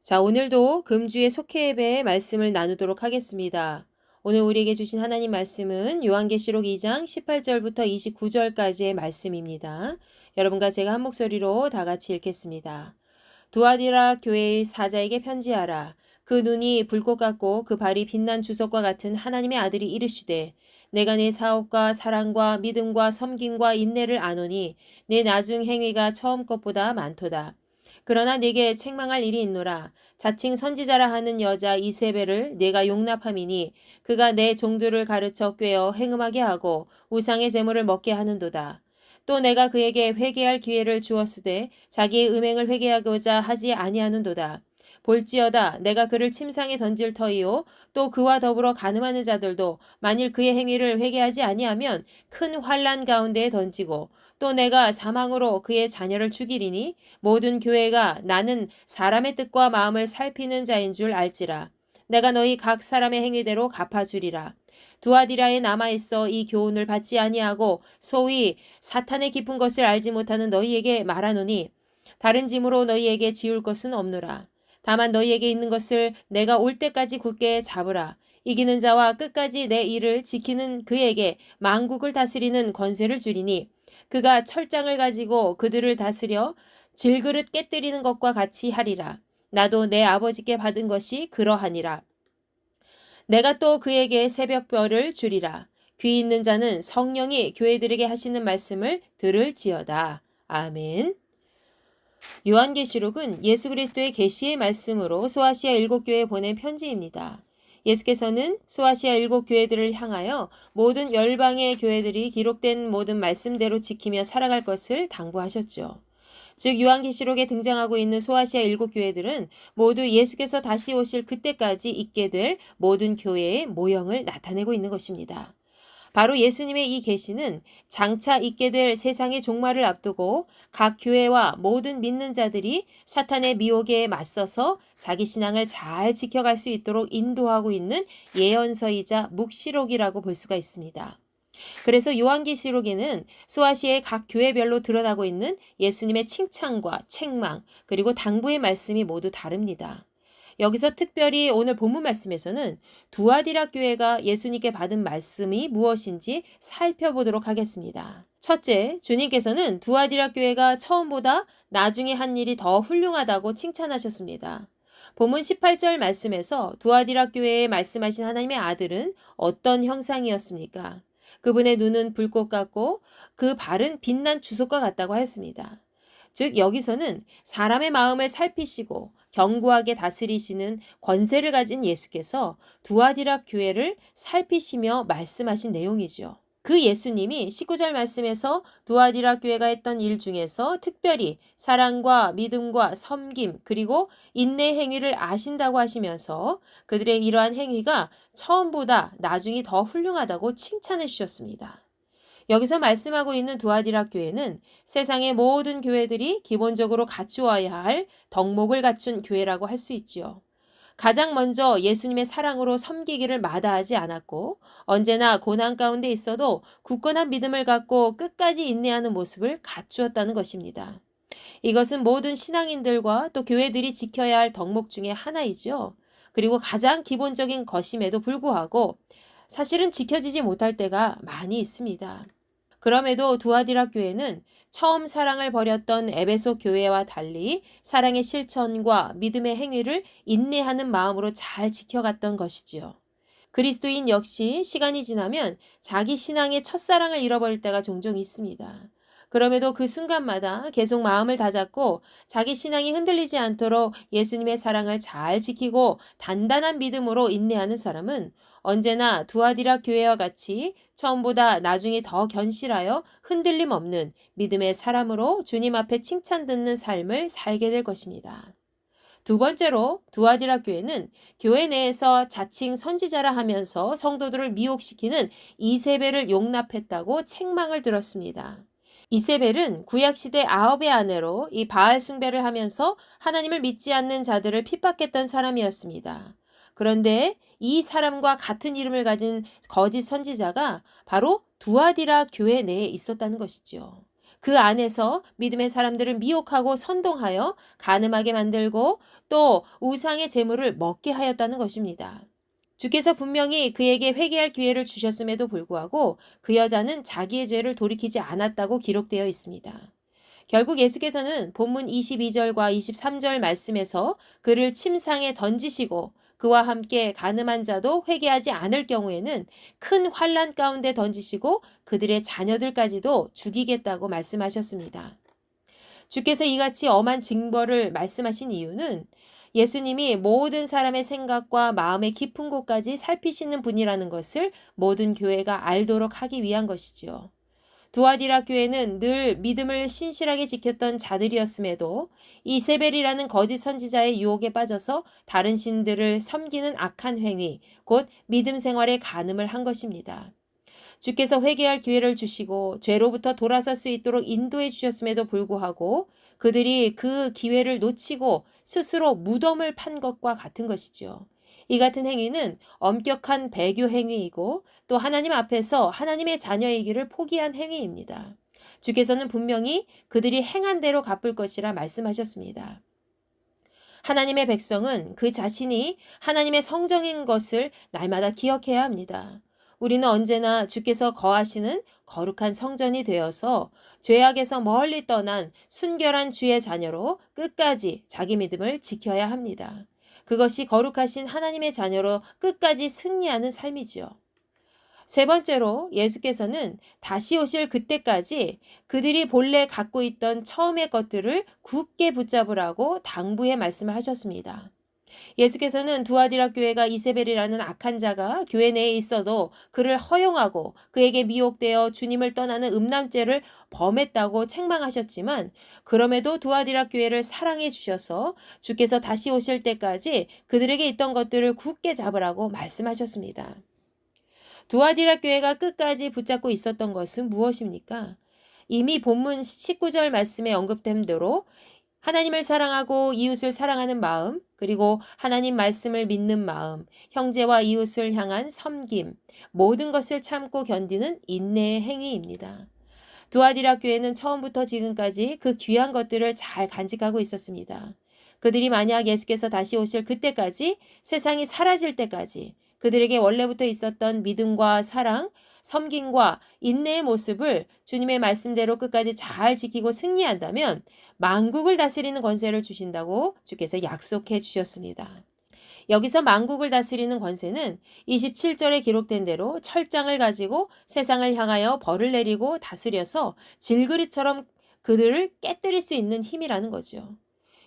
자, 오늘도 금주의 속회 예배의 말씀을 나누도록 하겠습니다. 오늘 우리에게 주신 하나님 말씀은 요한계시록 2장 18절부터 29절까지의 말씀입니다. 여러분과 제가 한 목소리로 다 같이 읽겠습니다. 두아디라 교회의 사자에게 편지하라. 그 눈이 불꽃 같고 그 발이 빛난 주석과 같은 하나님의 아들이 이르시되 내가 네 사업과 사랑과 믿음과 섬김과 인내를 아노니 내 나중 행위가 처음 것보다 많도다. 그러나 네게 책망할 일이 있노라. 자칭 선지자라 하는 여자 이세벨을 내가 용납함이니 그가 내 종들을 가르쳐 꿰어 행음하게 하고 우상의 제물을 먹게 하는도다. 또 내가 그에게 회개할 기회를 주었으되 자기의 음행을 회개하고자 하지 아니하는도다. 볼지어다 내가 그를 침상에 던질 터이요 또 그와 더불어 간음하는 자들도 만일 그의 행위를 회개하지 아니하면 큰 환난 가운데에 던지고 또 내가 사망으로 그의 자녀를 죽이리니 모든 교회가 나는 사람의 뜻과 마음을 살피는 자인 줄 알지라. 내가 너희 각 사람의 행위대로 갚아주리라. 두아디라에 남아있어 이 교훈을 받지 아니하고 소위 사탄의 깊은 것을 알지 못하는 너희에게 말하노니 다른 짐으로 너희에게 지울 것은 없노라. 다만 너희에게 있는 것을 내가 올 때까지 굳게 잡으라. 이기는 자와 끝까지 내 일을 지키는 그에게 만국을 다스리는 권세를 주리니 그가 철장을 가지고 그들을 다스려 질그릇 깨뜨리는 것과 같이 하리라. 나도 내 아버지께 받은 것이 그러하니라. 내가 또 그에게 새벽별을 주리라. 귀 있는 자는 성령이 교회들에게 하시는 말씀을 들을지어다. 아멘. 요한계시록은 예수 그리스도의 계시의 말씀으로 소아시아 7교회에 보낸 편지입니다. 예수께서는 소아시아 7교회들을 향하여 모든 열방의 교회들이 기록된 모든 말씀대로 지키며 살아갈 것을 당부하셨죠. 즉 요한계시록에 등장하고 있는 소아시아 7교회들은 모두 예수께서 다시 오실 그때까지 있게 될 모든 교회의 모형을 나타내고 있는 것입니다. 바로 예수님의 이 계시는 장차 있게 될 세상의 종말을 앞두고 각 교회와 모든 믿는 자들이 사탄의 미혹에 맞서서 자기 신앙을 잘 지켜갈 수 있도록 인도하고 있는 예언서이자 묵시록이라고 볼 수가 있습니다. 그래서 요한계시록에는 소아시아의 각 교회별로 드러나고 있는 예수님의 칭찬과 책망 그리고 당부의 말씀이 모두 다릅니다. 여기서 특별히 오늘 본문 말씀에서는 두아디라 교회가 예수님께 받은 말씀이 무엇인지 살펴보도록 하겠습니다. 첫째, 주님께서는 두아디라 교회가 처음보다 나중에 한 일이 더 훌륭하다고 칭찬하셨습니다. 본문 18절 말씀에서 두아디라 교회에 말씀하신 하나님의 아들은 어떤 형상이었습니까? 그분의 눈은 불꽃 같고 그 발은 빛난 주석과 같다고 하였습니다. 즉 여기서는 사람의 마음을 살피시고 견고하게 다스리시는 권세를 가진 예수께서 두아디라 교회를 살피시며 말씀하신 내용이죠. 그 예수님이 19절 말씀에서 두아디라 교회가 했던 일 중에서 특별히 사랑과 믿음과 섬김 그리고 인내 행위를 아신다고 하시면서 그들의 이러한 행위가 처음보다 나중이 더 훌륭하다고 칭찬해 주셨습니다. 여기서 말씀하고 있는 두아디라 교회는 세상의 모든 교회들이 기본적으로 갖추어야 할 덕목을 갖춘 교회라고 할 수 있지요. 가장 먼저 예수님의 사랑으로 섬기기를 마다하지 않았고 언제나 고난 가운데 있어도 굳건한 믿음을 갖고 끝까지 인내하는 모습을 갖추었다는 것입니다. 이것은 모든 신앙인들과 또 교회들이 지켜야 할 덕목 중에 하나이죠. 그리고 가장 기본적인 것임에도 불구하고 사실은 지켜지지 못할 때가 많이 있습니다. 그럼에도 두아디라 교회는 처음 사랑을 버렸던 에베소 교회와 달리 사랑의 실천과 믿음의 행위를 인내하는 마음으로 잘 지켜갔던 것이지요. 그리스도인 역시 시간이 지나면 자기 신앙의 첫사랑을 잃어버릴 때가 종종 있습니다. 그럼에도 그 순간마다 계속 마음을 다잡고 자기 신앙이 흔들리지 않도록 예수님의 사랑을 잘 지키고 단단한 믿음으로 인내하는 사람은 언제나 두아디라 교회와 같이 처음보다 나중에 더 견실하여 흔들림 없는 믿음의 사람으로 주님 앞에 칭찬 듣는 삶을 살게 될 것입니다. 두 번째로 두아디라 교회는 교회 내에서 자칭 선지자라 하면서 성도들을 미혹시키는 이세벨을 용납했다고 책망을 들었습니다. 이세벨은 구약시대 아합의 아내로 이 바알 숭배를 하면서 하나님을 믿지 않는 자들을 핍박했던 사람이었습니다. 그런데 이 사람과 같은 이름을 가진 거짓 선지자가 바로 두아디라 교회 내에 있었다는 것이죠. 그 안에서 믿음의 사람들을 미혹하고 선동하여 간음하게 만들고 또 우상의 재물을 먹게 하였다는 것입니다. 주께서 분명히 그에게 회개할 기회를 주셨음에도 불구하고 그 여자는 자기의 죄를 돌이키지 않았다고 기록되어 있습니다. 결국 예수께서는 본문 22절과 23절 말씀에서 그를 침상에 던지시고 그와 함께 간음한 자도 회개하지 않을 경우에는 큰 환난 가운데 던지시고 그들의 자녀들까지도 죽이겠다고 말씀하셨습니다. 주께서 이같이 엄한 징벌을 말씀하신 이유는 예수님이 모든 사람의 생각과 마음의 깊은 곳까지 살피시는 분이라는 것을 모든 교회가 알도록 하기 위한 것이지요. 두아디라 교회는 늘 믿음을 신실하게 지켰던 자들이었음에도 이세벨이라는 거짓 선지자의 유혹에 빠져서 다른 신들을 섬기는 악한 행위, 곧 믿음 생활에 간음을 한 것입니다. 주께서 회개할 기회를 주시고 죄로부터 돌아설 수 있도록 인도해 주셨음에도 불구하고 그들이 그 기회를 놓치고 스스로 무덤을 판 것과 같은 것이죠. 이 같은 행위는 엄격한 배교 행위이고 또 하나님 앞에서 하나님의 자녀이기를 포기한 행위입니다. 주께서는 분명히 그들이 행한 대로 갚을 것이라 말씀하셨습니다. 하나님의 백성은 그 자신이 하나님의 성정인 것을 날마다 기억해야 합니다. 우리는 언제나 주께서 거하시는 거룩한 성전이 되어서 죄악에서 멀리 떠난 순결한 주의 자녀로 끝까지 자기 믿음을 지켜야 합니다. 그것이 거룩하신 하나님의 자녀로 끝까지 승리하는 삶이지요. 세 번째로 예수께서는 다시 오실 그때까지 그들이 본래 갖고 있던 처음의 것들을 굳게 붙잡으라고 당부해 말씀을 하셨습니다. 예수께서는 두아디라 교회가 이세벨이라는 악한 자가 교회 내에 있어도 그를 허용하고 그에게 미혹되어 주님을 떠나는 음란죄를 범했다고 책망하셨지만 그럼에도 두아디라 교회를 사랑해 주셔서 주께서 다시 오실 때까지 그들에게 있던 것들을 굳게 잡으라고 말씀하셨습니다. 두아디라 교회가 끝까지 붙잡고 있었던 것은 무엇입니까? 이미 본문 19절 말씀에 언급된 대로 하나님을 사랑하고 이웃을 사랑하는 마음, 그리고 하나님 말씀을 믿는 마음, 형제와 이웃을 향한 섬김, 모든 것을 참고 견디는 인내의 행위입니다. 두아디라 교회는 처음부터 지금까지 그 귀한 것들을 잘 간직하고 있었습니다. 그들이 만약 예수께서 다시 오실 그때까지, 세상이 사라질 때까지 그들에게 원래부터 있었던 믿음과 사랑, 섬김과 인내의 모습을 주님의 말씀대로 끝까지 잘 지키고 승리한다면 만국을 다스리는 권세를 주신다고 주께서 약속해 주셨습니다. 여기서 만국을 다스리는 권세는 27절에 기록된 대로 철장을 가지고 세상을 향하여 벌을 내리고 다스려서 질그릇처럼 그들을 깨뜨릴 수 있는 힘이라는 거죠.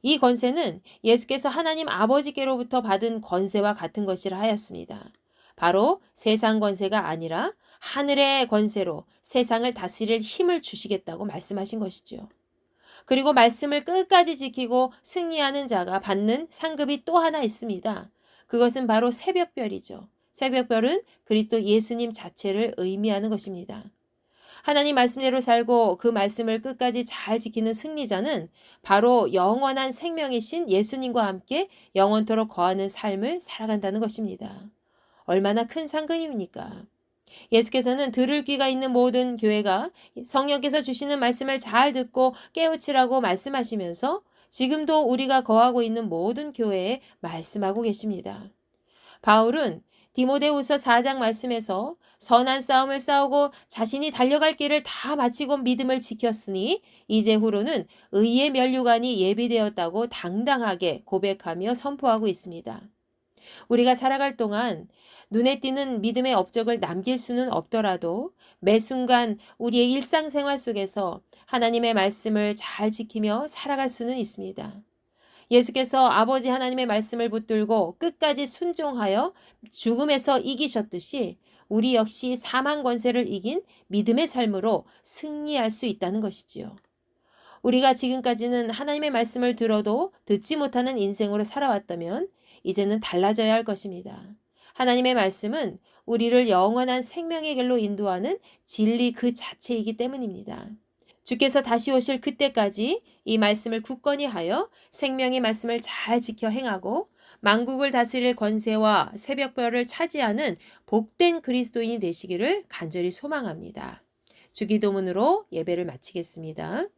이 권세는 예수께서 하나님 아버지께로부터 받은 권세와 같은 것이라 하였습니다. 바로 세상 권세가 아니라 하늘의 권세로 세상을 다스릴 힘을 주시겠다고 말씀하신 것이죠. 그리고 말씀을 끝까지 지키고 승리하는 자가 받는 상급이 또 하나 있습니다. 그것은 바로 새벽별이죠. 새벽별은 그리스도 예수님 자체를 의미하는 것입니다. 하나님 말씀대로 살고 그 말씀을 끝까지 잘 지키는 승리자는 바로 영원한 생명이신 예수님과 함께 영원토록 거하는 삶을 살아간다는 것입니다. 얼마나 큰 상급입니까? 예수께서는 들을 귀가 있는 모든 교회가 성령께서 주시는 말씀을 잘 듣고 깨우치라고 말씀하시면서 지금도 우리가 거하고 있는 모든 교회에 말씀하고 계십니다. 바울은 디모데후서 4장 말씀에서 선한 싸움을 싸우고 자신이 달려갈 길을 다 마치고 믿음을 지켰으니 이제 후로는 의의 면류관이 예비되었다고 당당하게 고백하며 선포하고 있습니다. 우리가 살아갈 동안 눈에 띄는 믿음의 업적을 남길 수는 없더라도 매 순간 우리의 일상생활 속에서 하나님의 말씀을 잘 지키며 살아갈 수는 있습니다. 예수께서 아버지 하나님의 말씀을 붙들고 끝까지 순종하여 죽음에서 이기셨듯이 우리 역시 사망 권세를 이긴 믿음의 삶으로 승리할 수 있다는 것이지요. 우리가 지금까지는 하나님의 말씀을 들어도 듣지 못하는 인생으로 살아왔다면 이제는 달라져야 할 것입니다. 하나님의 말씀은 우리를 영원한 생명의 길로 인도하는 진리 그 자체이기 때문입니다. 주께서 다시 오실 그때까지 이 말씀을 굳건히 하여 생명의 말씀을 잘 지켜 행하고 만국을 다스릴 권세와 새벽별을 차지하는 복된 그리스도인이 되시기를 간절히 소망합니다. 주기도문으로 예배를 마치겠습니다.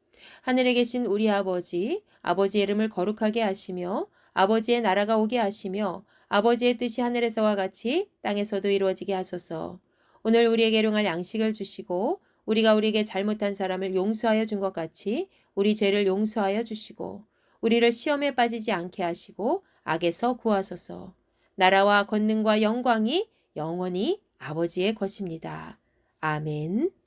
하늘에 계신 우리 아버지, 아버지의 이름을 거룩하게 하시며 아버지의 나라가 오게 하시며 아버지의 뜻이 하늘에서와 같이 땅에서도 이루어지게 하소서. 오늘 우리에게 일용할 양식을 주시고 우리가 우리에게 잘못한 사람을 용서하여 준 것 같이 우리 죄를 용서하여 주시고 우리를 시험에 빠지지 않게 하시고 악에서 구하소서. 나라와 권능과 영광이 영원히 아버지의 것입니다. 아멘.